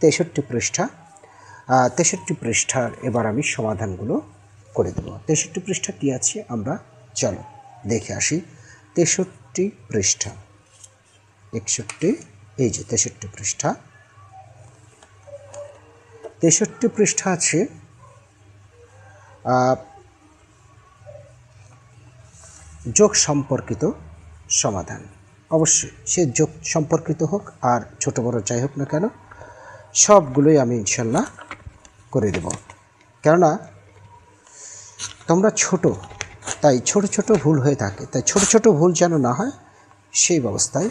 63 পৃষ্ঠা। 63 পৃষ্ঠার এবার আমি সমাধানগুলো করে দেব। 63 পৃষ্ঠা কী আছে আমরা চলো দেখে আসি। 63 পৃষ্ঠা, 61, এই যে 63 পৃষ্ঠা। 63 পৃষ্ঠা আছে যোগ সম্পর্কিত সমাধান। অবশ্যই সে যোগ সম্পর্কিত হোক আর ছোট বড় যাই হোক না কেন, সবগুলোই আমি ইনশাল্লাহ করে দেব। কেননা তোমরা ছোট, তাই ছোট ছোট ভুল হয়ে থাকে, তাই ছোট ছোট ভুল যেন না হয় সেই ব্যবস্থায়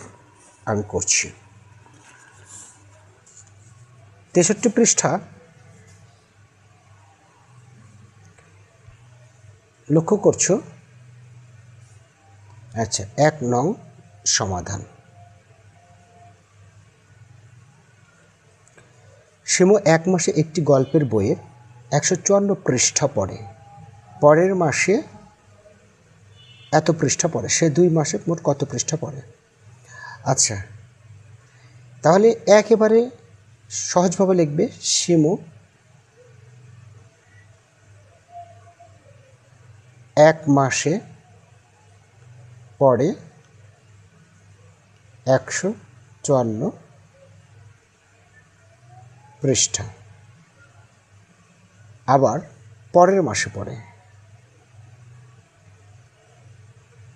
আমি করছি। 63 পৃষ্ঠা লক্ষ্য করছো। আচ্ছা, 1 নং সমাধান। শিমু 1 মাসে একটি গল্পের বইয়ের 154 পৃষ্ঠা পড়ে, পরের মাসে এত পৃষ্ঠা পড়ে, সে 2 মাসে মোট কত পৃষ্ঠা পড়ে? আচ্ছা, তাহলে একেবারে সহজভাবে লিখবে, শিমু 1 মাসে পড়ে 154 পৃষ্ঠা, আবার পরের মাসে পড়ে,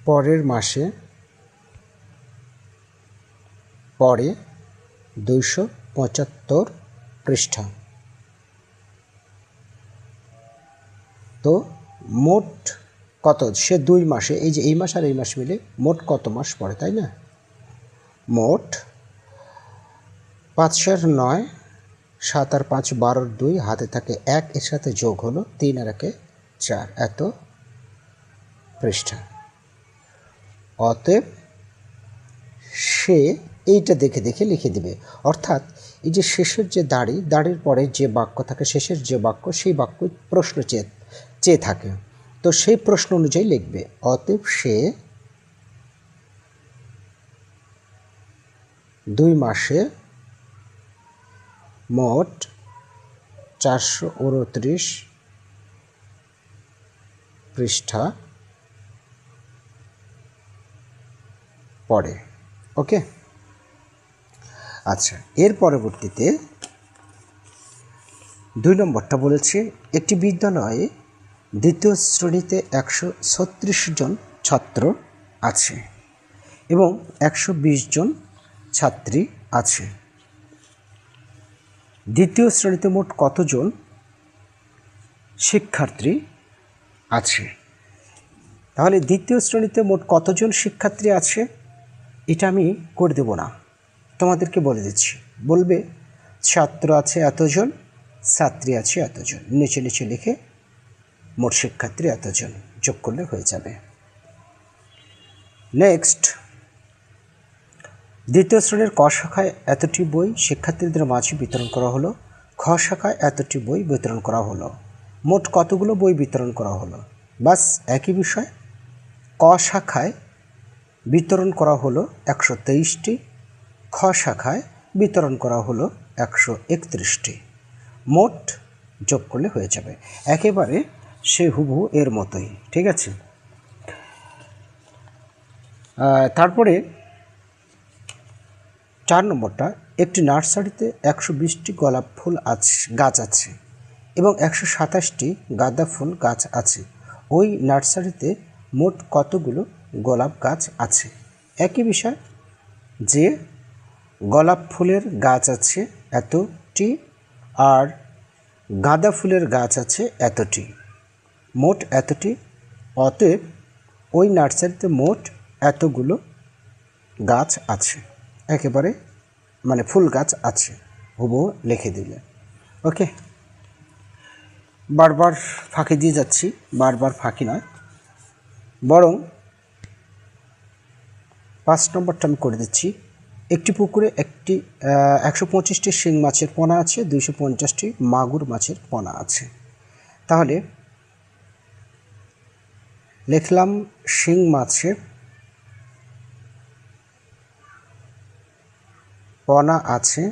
পরের মাসে পড়ে 275 পৃষ্ঠা। তো মোট কত? সে 2 মাসে, এই যে এই মাস আর এই মাস মিলে মোট কত মাস পড়ে, তাই না? মোট 5 আর 9, 7 আর 5 12, 2 হাতে থাকে 1, এর সাথে যোগ হলো 3 আর 1 4, এত পৃষ্ঠা। অতএব সে এইটা দেখে দেখে লিখে দিবে। অর্থাৎ এই যে শেষের যে দাড়ির পরে যে বাক্য থাকে, শেষের যে বাক্য, সেই বাক্য প্রশ্ন চেয়ে থাকে, তো সেই প্রশ্ন অনুযায়ী লিখবে। অতএব সে 2 মাসে মোট 429 পৃষ্ঠা পড়ে। ওকে, আচ্ছা, এর পরবর্তীতে 2 নম্বরটা বলেছে, একটি বিদ্যালয়ে 2য় শ্রেণীতে 136 জন ছাত্র আছে এবং 120 জন ছাত্রী আছে। 2য় শ্রেণীতে মোট কতজন শিক্ষার্থী আছে? তাহলে 2য় শ্রেণীতে মোট কতজন শিক্ষার্থী আছে এটা আমি করে দেব না, তোমাদেরকে বলে দিচ্ছি। বলবে ছাত্র আছে এতজন, ছাত্রী আছে এতজন, নিচে নিচে লিখে মোট শিক্ষার্থী এতজন যোগ করলে হয়ে যাবে। নেক্সট, 2য় শ্রেণীর ক শাখায় এতটি বই শিক্ষার্থীদের মাঝে বিতরণ করা হলো, খ শাখায় এতটি বই বিতরণ করা হলো, মোট কতগুলো বই বিতরণ করা হলো? বাস একই বিষয়। ক শাখায় বিতরণ করা হলো 123টি, খ শাখায় বিতরণ করা হলো 131টি, মোট যোগ করলে হয়ে যাবে। একেবারে সে হুবহু এর মতোই, ঠিক আছে। তারপরে 4 নম্বরটা, একটি নার্সারিতে 120টি গোলাপ ফুল গাছ আছে এবং 127টি গাঁদা ফুল গাছ আছে। ওই নার্সারিতে মোট কতগুলো গোলাপ গাছ আছে? একই বিষয়, যে গোলাপ ফুলের গাছ আছে এতটি আর গাঁদা ফুলের গাছ আছে এতটি, মোট এতটি। অতএব ওই নার্সারিতে মোট এতগুলো গাছ আছে, একেবারে মানে ফুল গাছ আছে, হুবহু লিখে দিলে। ওকে, বারবার ফাঁকি দিয়ে যাচ্ছি, বারবার ফাঁকি নয়, বরং 5 নম্বরটা আমি করে দিচ্ছি। একটি পুকুরে 125টি শিং মাছের পোনা আছে, 250টি মাগুর মাছের পোনা আছে। তাহলে লিখলাম শিং মাছের পোনা আছে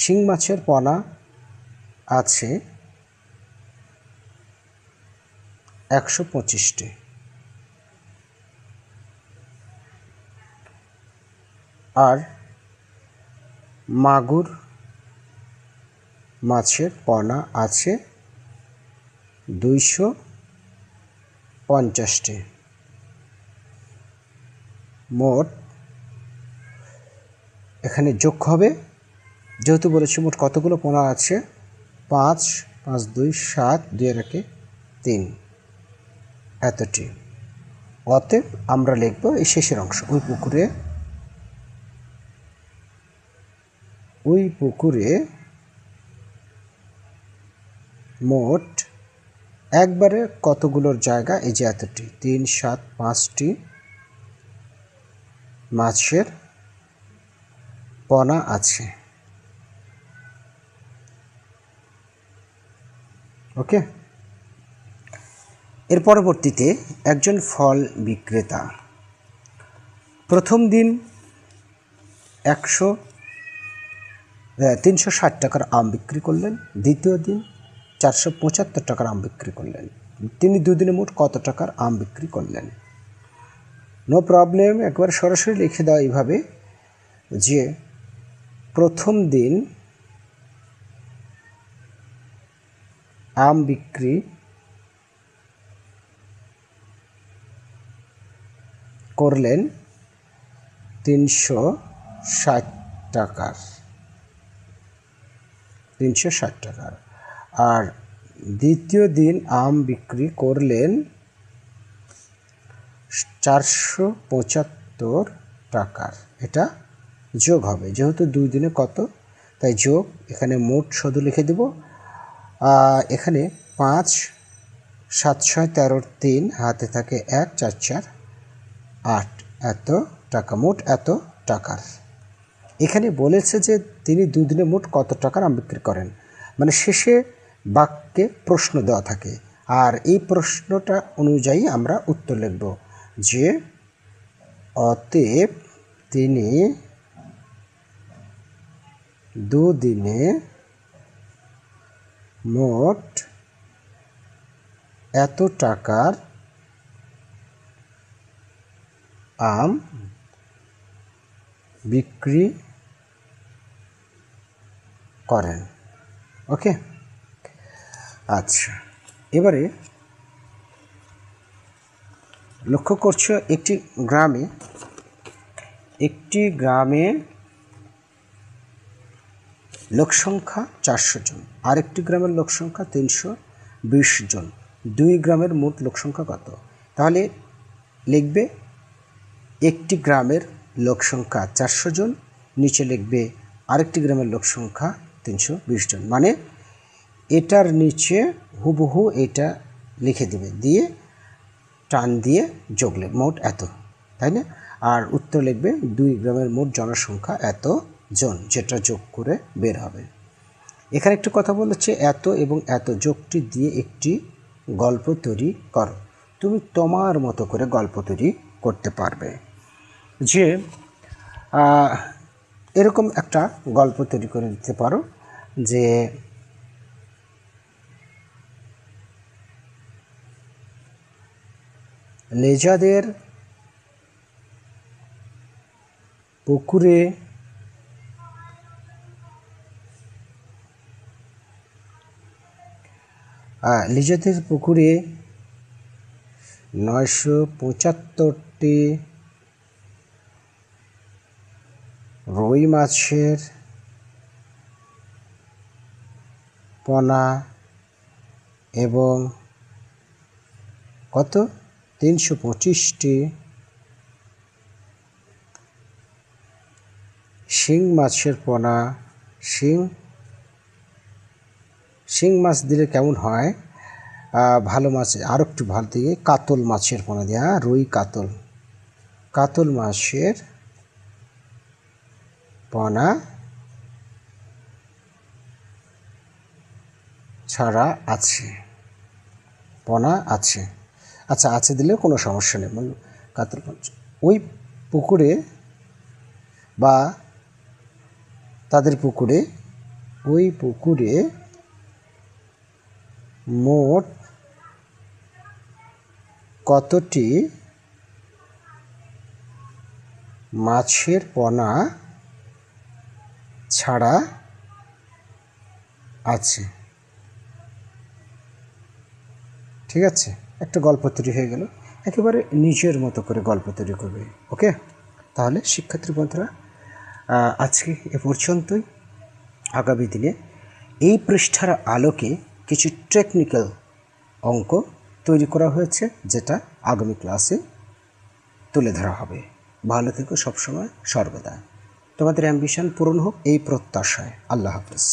শিং মাছের পোনা আছে 125টি। আর মাগুর মাছের পোনা আছে 250টি। মোট এখানে যোগ হবে, যেহেতু বলেছি মোট কতগুলো পোনা আছে, 5, 5 2 7, 2 আর 1 3, এতটি। অতএব আমরা লিখব এই শেষের অংশ, ওই পুকুরে মোট একবারে কতগুলোর জায়গা, এই যে এতটি, 3 7 5টি মাছের পোনা আছে। ওকে, এর পরবর্তীতে একজন ফল বিক্রেতা প্রথম দিন 360 টাকার আম বিক্রি করলেন, দ্বিতীয় দিন 475 টাকার আম বিক্রি করলেন। তিনি দুদিনে মোট কত টাকার আম বিক্রি করলেন? নো প্রবলেম, একবার সরাসরি লিখে দাও এইভাবে যে প্রথম দিন আম বিক্রি করলেন 360 টাকার, আর দ্বিতীয় দিন আম বিক্রি করলেন 475 টাকার। এটা যোগ হবে, যেহেতু 2 দিনে কত তাই যোগ, এখানে মোট শুধু লিখে দেব। এখানে 5 7 6 13 3, হাতে থাকে 1 4 4 8, এত টাকা, মোট এত টাকার। এখানে বলেছে যে তিনি 2 দিনে মোট কত টাকার আম বিক্রি করেন, মানে শেষে বাক্যে প্রশ্ন দেওয়া থাকে, আর এই প্রশ্নটা অনুযায়ী আমরা উত্তর লিখব যে অতএব তিনি 2 দিনে মোট এত টাকার আম বিক্রি করেন। ওকে, আচ্ছা, এবারে লক্ষ্য করছো একটি গ্রামে লোক সংখ্যা 400 জন, আরেকটি গ্রামের লোক সংখ্যা 320 জন। 2 গ্রামের মোট লোক সংখ্যা কত? তাহলে লিখবে একটি গ্রামের লোক সংখ্যা 400 জন, নিচে লিখবে আরেকটি গ্রামের লোক সংখ্যা 320 জন, মানে এটার নিচে হুবহু এটা লিখে দেবে, দিয়ে টান দিয়ে যোগলে মোট এত, তাই না? আর উত্তর লিখবে 2 গ্রামের মোট জনসংখ্যা এত জন, যেটা যোগ করে বের হবে। এখানে একটু কথা বলেছে, এত এবং এত যোগটি দিয়ে একটি গল্প তৈরি করো। তুমি তোমার মতো করে গল্প তৈরি করতে পারবে। যে এরকম একটা গল্প তৈরি করে দিতে পারো যে লেজাদের পুকুরে লিজাদের পুকুরে 975টি রুই মাছের পোনা এবং কত 325টি শিং মাছের পোনা। শিং মাছ দিলে কেমন হয়? ভালো মাছ, আরও একটু ভালো দিকে কাতল মাছের পোনা দেওয়া, রুই কাতল মাছের পোনা ছাড়া আছে, পোনা আছে। আচ্ছা, আছে দিলে কোনো সমস্যা নেই, কাতল মাছ ওই পুকুরে বা তাদের পুকুরে ওই পুকুরে মোট কতটি মাছের পোনা ছাড়া আছে? ঠিক আছে, একটা গল্প তৈরি হয়ে গেল। একেবারে নিজের মতো করে গল্প তৈরি করবে। ওকে, তাহলে শিক্ষার্থী বন্ধুরা আজকে এ পর্যন্তই। আগামী দিনে এই পৃষ্ঠার আলোকে কিছু টেকনিক্যাল অঙ্ক তৈরি করা হয়েছে, যেটা আগামী ক্লাসে তুলে ধরা হবে। ভালো থেকো সবসময় সর্বদা। তোমাদের অ্যাম্বিশন পূরণ হোক এই প্রত্যাশায়। আল্লাহ হাফেজ।